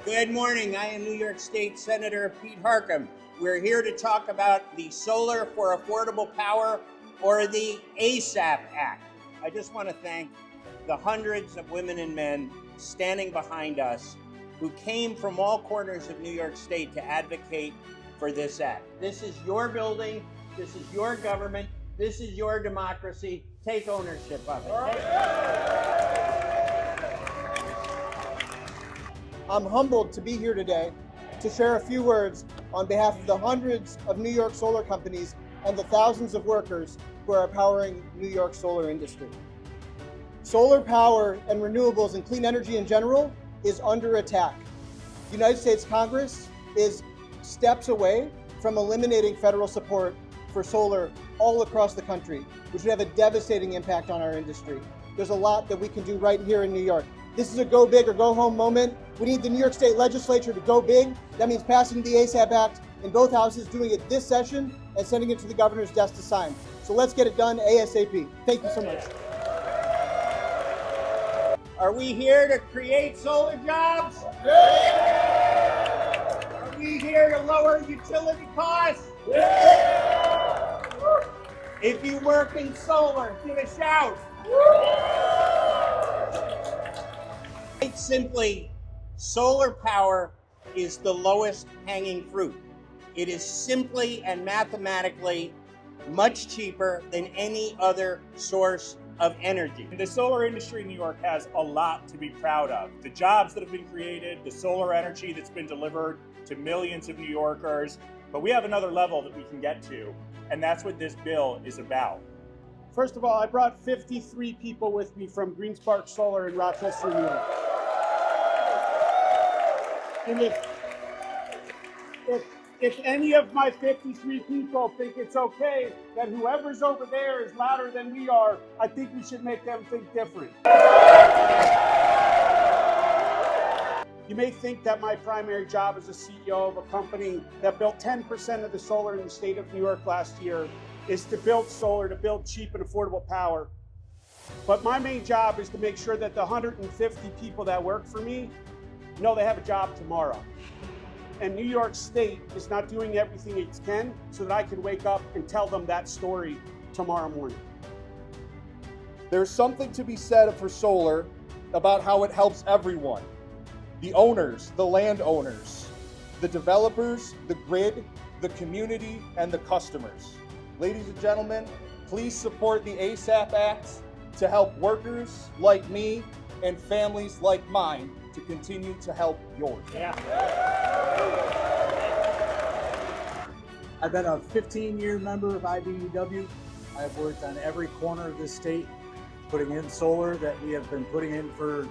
Good morning. I am New York State Senator Pete Harckham. We're here to talk about the Solar for Affordable Power, or the ASAP Act. I just want to thank the hundreds of women and men standing behind us who came from all corners of New York State to advocate for this act. This is your building. This is your government. This is your democracy. Take ownership of it. I'm humbled to be here today to share a few words on behalf of the hundreds of New York solar companies and the thousands of workers who are powering New York's solar industry. Solar power and renewables and clean energy in general is under attack. The United States Congress is steps away from eliminating federal support for solar all across the country, which would have a devastating impact on our industry. There's a lot that we can do right here in New York. This is a go big or go home moment. We need the New York State Legislature to go big. That means passing the ASAP Act in both houses, doing it this session, and sending it to the governor's desk to sign. So let's get it done ASAP. Thank you so much. Are we here to create solar jobs? Yeah. Are we here to lower utility costs? Yeah. If you work in solar, give a shout. Quite simply, solar power is the lowest hanging fruit. It is simply and mathematically much cheaper than any other source of energy. The solar industry in New York has a lot to be proud of. The jobs that have been created, the solar energy that's been delivered to millions of New Yorkers, but we have another level that we can get to, and that's what this bill is about. First of all, I brought 53 people with me from Green Spark Solar in Rochester, New York. And if any of my 53 people think it's okay that whoever's over there is louder than we are, I think we should make them think different. You may think that my primary job as a CEO of a company that built 10% of the solar in the state of New York last year is to build solar, to build cheap and affordable power. But my main job is to make sure that the 150 people that work for me know they have a job tomorrow. And New York State is not doing everything it can so that I can wake up and tell them that story tomorrow morning. There's something to be said for solar about how it helps everyone. The owners, the landowners, the developers, the grid, the community, and the customers. Ladies and gentlemen, please support the ASAP Act to help workers like me and families like mine to continue to help yours. Yeah. I've been a 15-year member of IBEW. I've worked on every corner of this state, putting in solar that we have been putting in for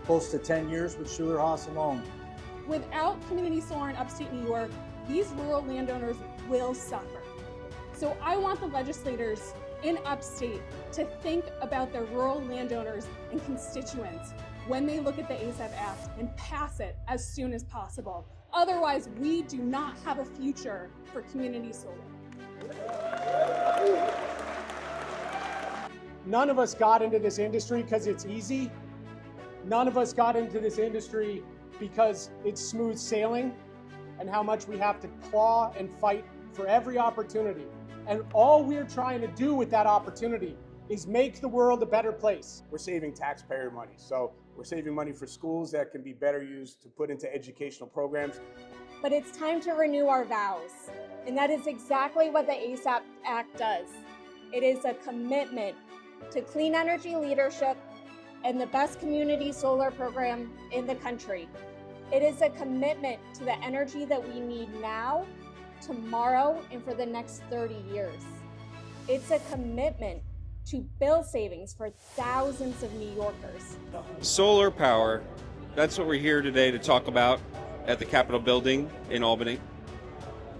close to 10 years with Schuler Haas alone. Without community solar in upstate New York, these rural landowners will suffer. So I want the legislators in upstate to think about their rural landowners and constituents when they look at the ASAP Act and pass it as soon as possible. Otherwise, we do not have a future for community solar. None of us got into this industry because it's easy. None of us got into this industry because it's smooth sailing and how much we have to claw and fight for every opportunity. And all we're trying to do with that opportunity is make the world a better place. We're saving taxpayer money. So we're saving money for schools that can be better used to put into educational programs. But it's time to renew our vows. And that is exactly what the ASAP Act does. It is a commitment to clean energy leadership and the best community solar program in the country. It is a commitment to the energy that we need now, tomorrow, and for the next 30 years. It's a commitment to bill savings for thousands of New Yorkers. Solar power, that's what we're here today to talk about at the Capitol building in Albany.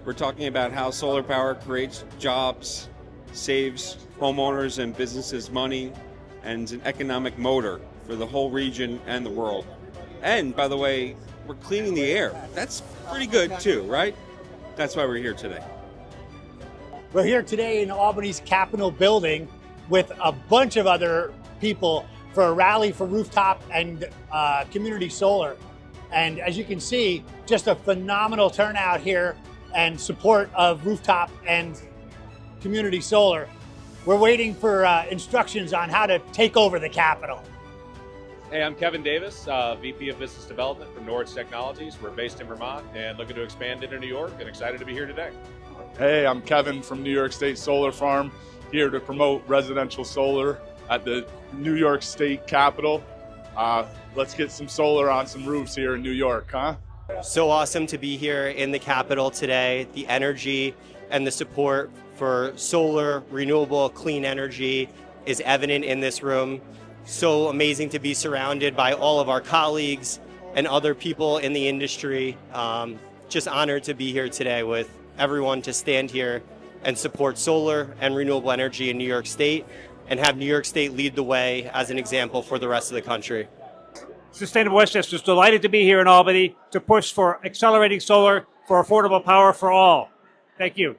We're talking about how solar power creates jobs, saves homeowners and businesses money, and is an economic motor for the whole region and the world. And by the way, we're cleaning the air. That's pretty good too, right? That's why we're here today. We're here today in Albany's Capitol building with a bunch of other people for a rally for rooftop and community solar. And as you can see, just a phenomenal turnout here and support of rooftop and community solar. We're waiting for instructions on how to take over the Capitol. Hey, I'm Kevin Davis, VP of Business Development from Norwich Technologies. We're based in Vermont and looking to expand into New York, and excited to be here today. Hey, I'm Kevin from New York State Solar Farm, here to promote residential solar at the New York State Capitol. Let's get some solar on some roofs here in New York, huh? So awesome to be here in the Capitol today. The energy and the support for solar, renewable, clean energy is evident in this room. So amazing to be surrounded by all of our colleagues and other people in the industry. Just honored to be here today with everyone to stand here and support solar and renewable energy in New York State and have New York State lead the way as an example for the rest of the country. Sustainable Westchester is delighted to be here in Albany to push for accelerating solar for affordable power for all. Thank you.